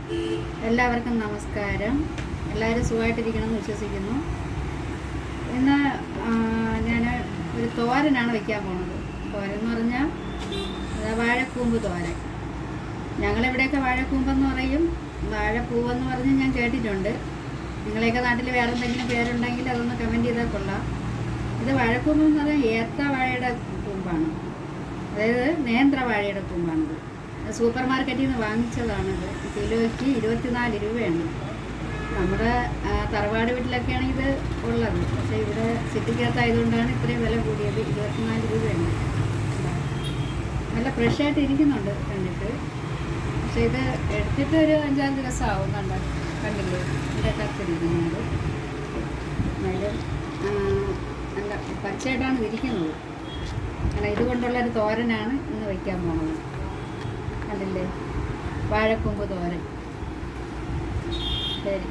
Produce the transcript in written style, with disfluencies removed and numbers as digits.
എല്ലാവർക്കും നമസ്കാരം. എല്ലാവരും സുഖമായിട്ടിരിക്കണമെന്ന് വിശ്വസിക്കുന്നു. ഇന്ന് ഞാൻ ഒരു തോരനാണ് വയ്ക്കാൻ പോകുന്നത്. തോരൻ എന്ന് പറഞ്ഞാൽ വാഴക്കൂമ്പ് തോരൻ. ഞങ്ങളിവിടെയൊക്കെ വാഴക്കൂമ്പെന്ന് പറയും, വാഴപ്പൂവെന്ന് പറഞ്ഞ് ഞാൻ കേട്ടിട്ടുണ്ട്. നിങ്ങളെയൊക്കെ നാട്ടിൽ വേറെ എന്തെങ്കിലും പേരുണ്ടെങ്കിൽ അതൊന്ന് കമൻറ്റ് ചെയ്താൽ കൊള്ളാം. ഇത് വാഴക്കൂമ്പെന്ന് പറഞ്ഞാൽ ഏത്ത വാഴയുടെ കൂമ്പാണ്, അതായത് നേന്ത്രവാഴയുടെ കൂമ്പാണിത്. സൂപ്പർ മാർക്കറ്റിൽ നിന്ന് വാങ്ങിച്ചതാണിത്. കിലോയ്ക്ക് 24 രൂപയാണ്. നമ്മുടെ തറവാട് വീട്ടിലൊക്കെയാണ് ഇത് ഉള്ളത്. പക്ഷേ ഇവിടെ സിറ്റിക്കകത്തായതുകൊണ്ടാണ് ഇത്രയും വില കൂടിയത്. 24 രൂപയാണ്. നല്ല ഫ്രഷായിട്ട് ഇരിക്കുന്നുണ്ട് കണ്ടിട്ട്. പക്ഷേ ഇത് എടുത്തിട്ട് ഒരു 5-6 ദിവസമാവും. കണ്ടില്ലേ ഇതിൻ്റെ കത്തിരിക്കുന്നുണ്ട്. എന്നാലും നല്ല പച്ചയായിട്ടാണ് ഇരിക്കുന്നത്. കാരണം ഇതുകൊണ്ടുള്ളൊരു തോരനാണ് ഇന്ന് വയ്ക്കാൻ പോകുന്നത്. കണ്ടില്ലേ, വാഴക്കൂമ്പ് തോരൻ. ശരി.